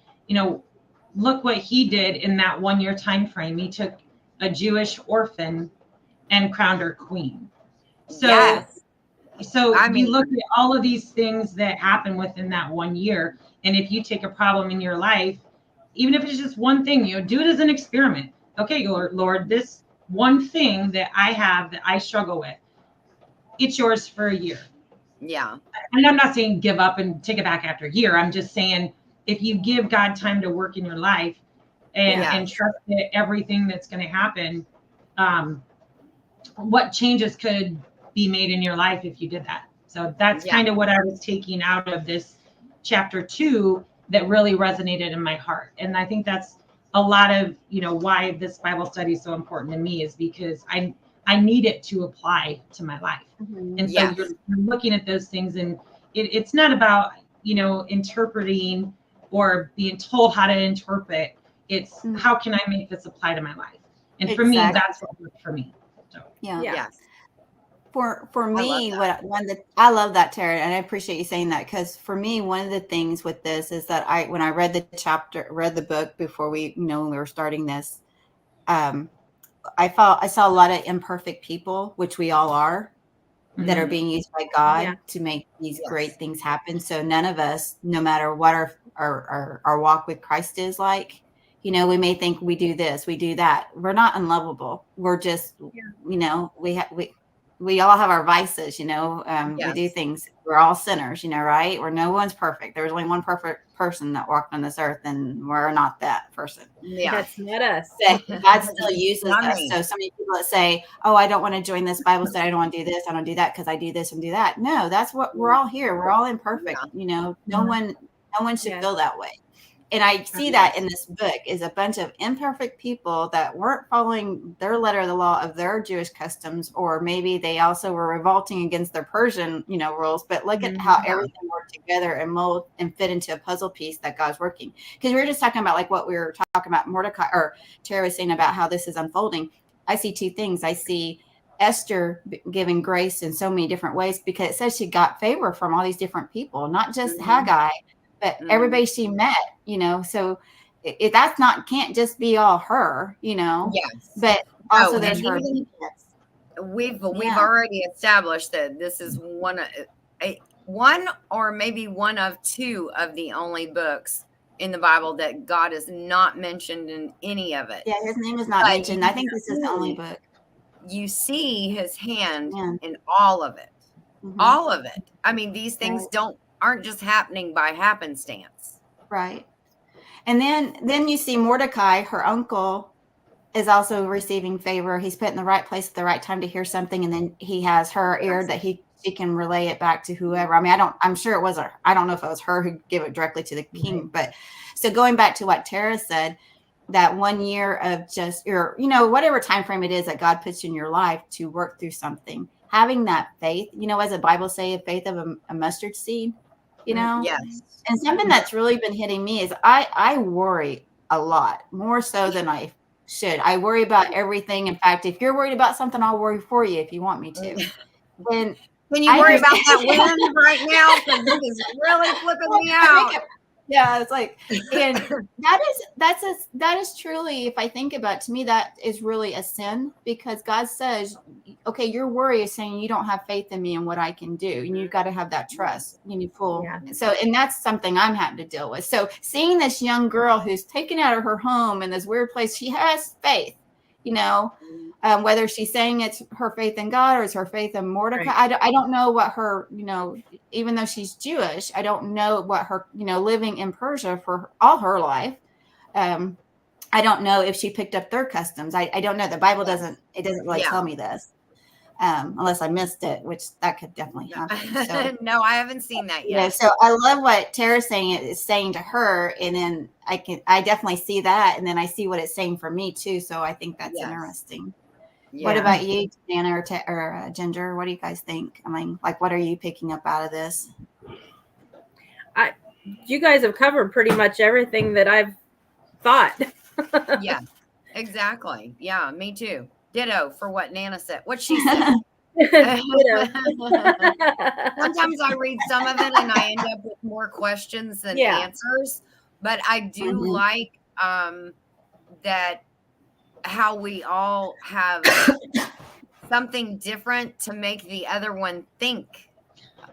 look what he did in that 1 year time frame. He took a Jewish orphan and crowned her queen. So, Yes. so you look at all of these things that happen within that 1 year. And if you take a problem in your life, even if it's just one thing, do it as an experiment. Okay, Lord, this one thing that I have that I struggle with, it's yours for a year. Yeah. And I'm not saying give up and take it back after a year. I'm just saying, if you give God time to work in your life and trust that everything that's going to happen, what changes could be made in your life if you did that. So that's kind of what I was taking out of this chapter 2 that really resonated in my heart. And I think that's a lot of, why this Bible study is so important to me, is because I need it to apply to my life. Mm-hmm. And so you're looking at those things, and it's not about, interpreting or being told how to interpret. It's how can I make this apply to my life? And for me, that's what worked for me. So, Yes. For me, I love that, Tara, and I appreciate you saying that, because for me, one of the things with this is that when I read the book before we, when we were starting this, I saw a lot of imperfect people, which we all are, that are being used by God to make these great things happen. So none of us, no matter what our walk with Christ is like, we may think we do this, we do that. We're not unlovable. We're just, we all have our vices, we do things. We're all sinners, right? No one's perfect. There's only one perfect person that walked on this earth, and we're not that person. Yeah. That's not us. But God still uses us. So many people that say, oh, I don't want to join this Bible study. I don't want to do this. I don't do that because I do this and do that. No, that's what we're all here. We're all imperfect. No one should feel that way. And I see that in this book is a bunch of imperfect people that weren't following their letter of the law of their Jewish customs, or maybe they also were revolting against their Persian, rules. But look at how everything worked together and mold and fit into a puzzle piece that God's working. Because we were just talking about like what we were talking about Mordecai, or Tara was saying about how this is unfolding. I see two things. I see Esther giving grace in so many different ways, because it says she got favor from all these different people, not just Haggai, but everybody she met, so that's can't just be all her, but also there's her. We've already established that this is one or maybe one of two of the only books in the Bible that God is not mentioned in any of it. Yeah, his name is not mentioned. I think this is the only book. You see his hand in all of it. Mm-hmm. All of it. I mean, these things aren't just happening by happenstance. Right. And then you see Mordecai, her uncle, is also receiving favor. He's put in the right place at the right time to hear something, and then he has her ear that she can relay it back to whoever. I mean, I'm sure it was her. I don't know if it was her who gave it directly to the king, but so going back to what Tara said, that 1 year of just whatever time frame it is that God puts in your life to work through something, having that faith, as the Bible says, faith of a mustard seed, Yes. And something that's really been hitting me is I worry a lot, more so than I should. I worry about everything. In fact, if you're worried about something, I'll worry for you if you want me to. And can you worry about that wind right now? Because it is really flipping me out. Yeah, it's like, and that is truly, if I think about it, to me, that is really a sin, because God says, okay, your worry is saying you don't have faith in me and what I can do. And you've got to have that trust. You need full. Yeah. So, and that's something I'm having to deal with. So seeing this young girl who's taken out of her home in this weird place, she has faith, whether she's saying it's her faith in God or it's her faith in Mordecai. Right. I don't know what her, even though she's Jewish, I don't know what her, living in Persia for all her life. I don't know if she picked up their customs. I don't know. The Bible doesn't really tell me this, unless I missed it, which that could definitely happen. So, no, I haven't seen that yet. So I love what Tara's saying to her. And then I definitely see that. And then I see what it's saying for me too. So I think that's interesting. Yeah. What about you, Jana or Ginger? What do you guys think? I mean, like, what are you picking up out of this? You guys have covered pretty much everything that I've thought. Yeah, exactly. Yeah, me too. Ditto for what Nana said. What she said. Sometimes I read some of it and I end up with more questions than answers. But I do like that how we all have something different to make the other one think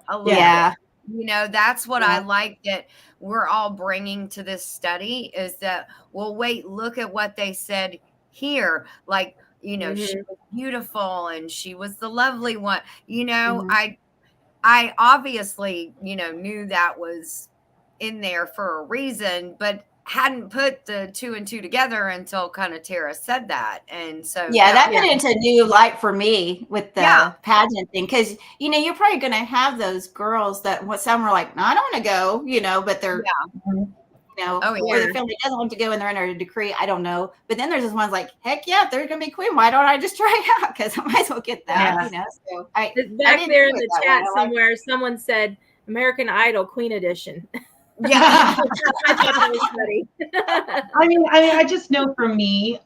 a little bit. You know, that's what I like that we're all bringing to this study is that, well, wait, look at what they said here. Like, you know, she was beautiful and she was the lovely one. You know, I obviously, you know, knew that was in there for a reason, but hadn't put the 2 and 2 together until kind of Tara said that. And so that put it into a new light for me with the pageant thing. Cause you know, you're probably going to have those girls that some are like, no, I don't want to go, you know, but they're, you know, or the family doesn't want to go and they're under a decree. I don't know. But then there's this ones like, heck yeah, if they're going to be queen, why don't I just try out? Cause I might as well get that, you know? So back there in the chat somewhere, someone said American Idol Queen Edition. Yeah. I mean, I just know for me,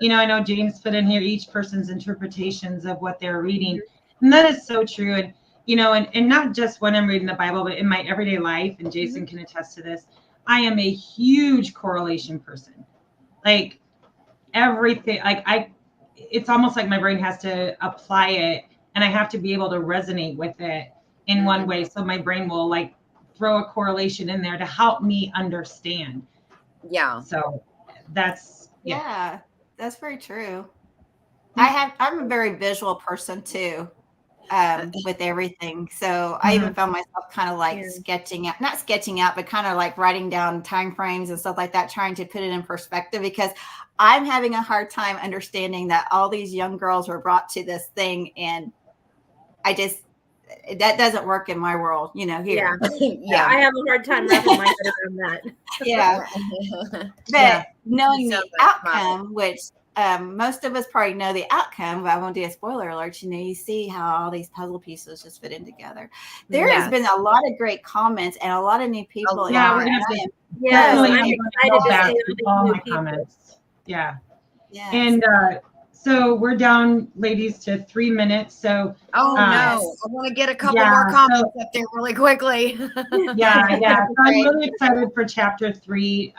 you know, I know James put in here each person's interpretations of what they're reading. And that is so true. And, you know, and not just when I'm reading the Bible, but in my everyday life, and Jason can attest to this, I am a huge correlation person. Like everything, like it's almost like my brain has to apply it and I have to be able to resonate with it in one way. So my brain will like throw a correlation in there to help me understand. Yeah. So that's that's very true. I'm a very visual person too, with everything. So I even found myself kind of like not sketching out, but kind of like writing down time frames and stuff like that, trying to put it in perspective because I'm having a hard time understanding that all these young girls were brought to this thing. And that doesn't work in my world, you know, here. I have a hard time wrapping my head around that. But knowing the outcome, which most of us probably know the outcome, but I won't do a spoiler alert. You know, you see how all these puzzle pieces just fit in together. There has been a lot of great comments and a lot of new people. we're gonna I'm excited to see all my comments. And so we're down, ladies, to 3 minutes. So no, I want to get a couple more comments up there really quickly. So I'm really excited for chapter 3.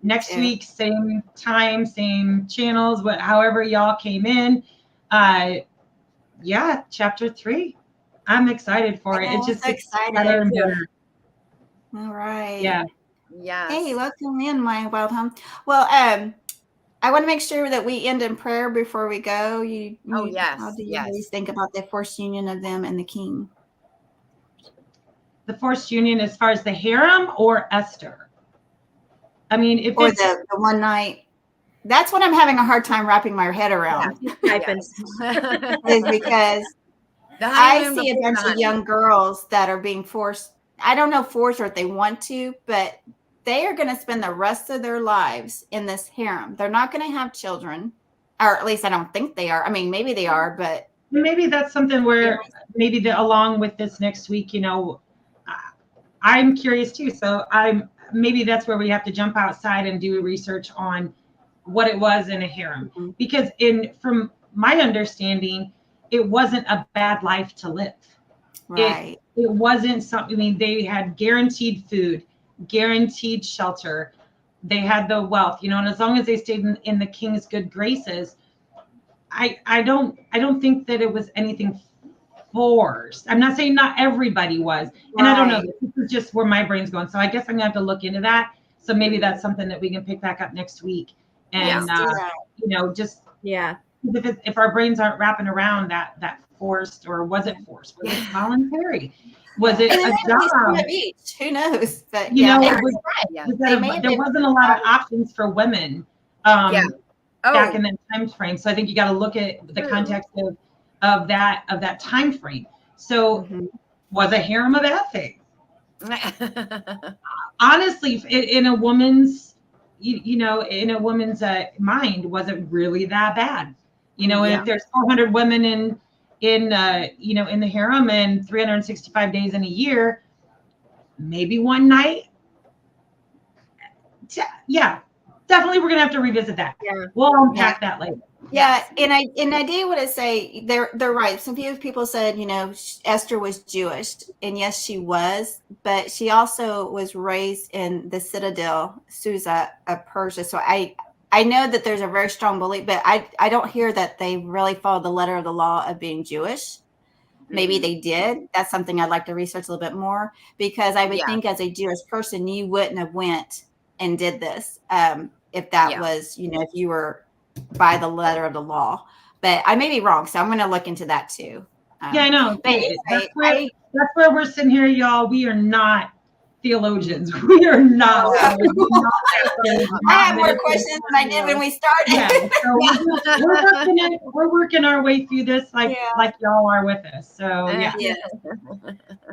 Next week, same time, same channels, however y'all came in. Chapter 3. I'm excited for it. It's just excited. Better and better. All right. Yeah. Hey, welcome in, my wild home. Well, I want to make sure that we end in prayer before we go. How do you think about the forced union of them and the king? The forced union as far as the harem or Esther? I mean, if it's the one night, that's what I'm having a hard time wrapping my head around. Is because I see a bunch of young girls that are being forced. I don't know forced or if they want to, but they are going to spend the rest of their lives in this harem. They're not going to have children, or at least I don't think they are. I mean, maybe they are, but maybe that's something where maybe along with this next week, you know, I'm curious too. So maybe that's where we have to jump outside and do research on what it was in a harem, because from my understanding, it wasn't a bad life to live. Right. It wasn't something. I mean, they had guaranteed food, guaranteed shelter. They had the wealth, you know, and as long as they stayed in the king's good graces, I don't think that it was anything forced. I'm not saying not everybody was, and I don't know. This is just where my brain's going. So I guess I'm gonna have to look into that. So maybe that's something that we can pick back up next week, and you know, just if our brains aren't wrapping around that forced, or was it forced? Was it voluntary? Was it a job? Who knows? But you know, there wasn't a lot of options for women back in that time frame. So I think you got to look at the context of that time frame. So was a harem a bad thing? Honestly, in a woman's in a woman's mind, was it really that bad? You know, if there's 400 women in the harem and 365 days in a year, maybe one night. Yeah, definitely we're gonna have to revisit that. We'll unpack that later. Yeah, and I do want to say they're right. Some few people said, Esther was Jewish, and yes, she was, but she also was raised in the citadel, Susa of Persia. So I know that there's a very strong belief, but I don't hear that they really follow the letter of the law of being Jewish. Maybe they did. That's something I'd like to research a little bit more, because I would think as a Jewish person, you wouldn't have went and did this if that was, if you were by the letter of the law. But I may be wrong, so I'm going to look into that too. Yeah, I know. But anyway, that's where we're sitting here, y'all. We are not theologians. We are not. I have more questions than I did when we started. Yeah, so we're working our way through this like y'all are with us. So yeah.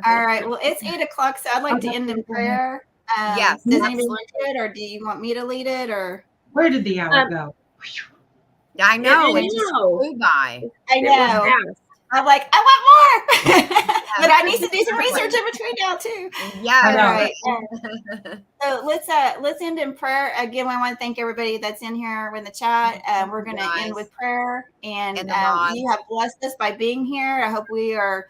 All right. Well, it's 8:00, so I'd like to end in prayer. Yes. Does anybody want to do it, or do you want me to lead it, or? Where did the hour go? I know. It just flew by. I know. I'm like, I want more, but I need to do some research in between now too. Yeah. All right. So let's end in prayer. Again, I want to thank everybody that's in here in the chat. We're going to end with prayer, and you have blessed us by being here. I hope we are.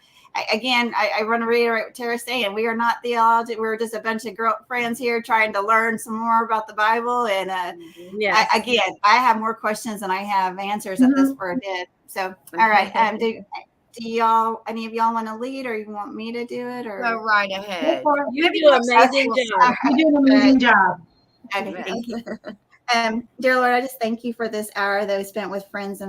Again, I want to reiterate what Tara's saying. We are not theologians. We're just a bunch of friends here trying to learn some more about the Bible. And I have more questions than I have answers at this point. So, all right. Do y'all, any of y'all want to lead, or you want me to do it? Or go right ahead. You do an amazing job. You do an amazing job. Okay, thank you. Dear Lord, I just thank you for this hour that we spent with friends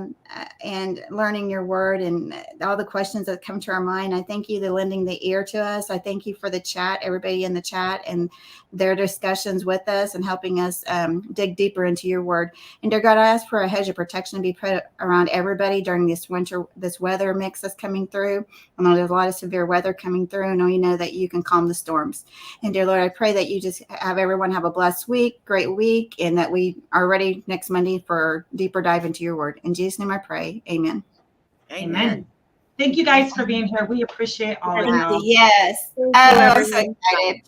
and learning your word and all the questions that come to our mind. I thank you for lending the ear to us. I thank you for the chat, everybody in the chat, and their discussions with us and helping us dig deeper into your word. And dear God, I ask for a hedge of protection to be put around everybody during this weather mix that's coming through. I know there's a lot of severe weather coming through, and we know that you can calm the storms. And dear Lord, I pray that you just have everyone have a blessed week, great week, and that we are ready next Monday for a deeper dive into your word. In Jesus' name I pray. Amen. Amen. Thank you guys for being here. We appreciate all of y'all. Yes. I'm so excited.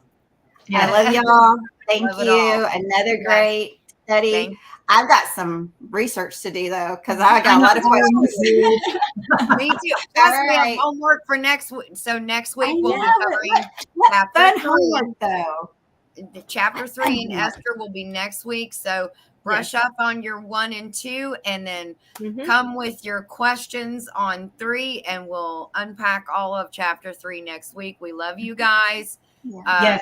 Yeah. I love y'all. Thank you. Another great study. I've got some research to do though, because I got a lot of questions. Me too. Plus, we have homework for next week. So next week we'll be covering fun homework though. Chapter 3 in Esther will be next week. So brush up on your 1 and 2, and then come with your questions on 3, and we'll unpack all of chapter 3 next week. We love you guys.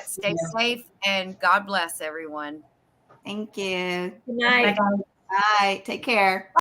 Stay safe, and God bless everyone. Thank you. Good night. Bye. Take care.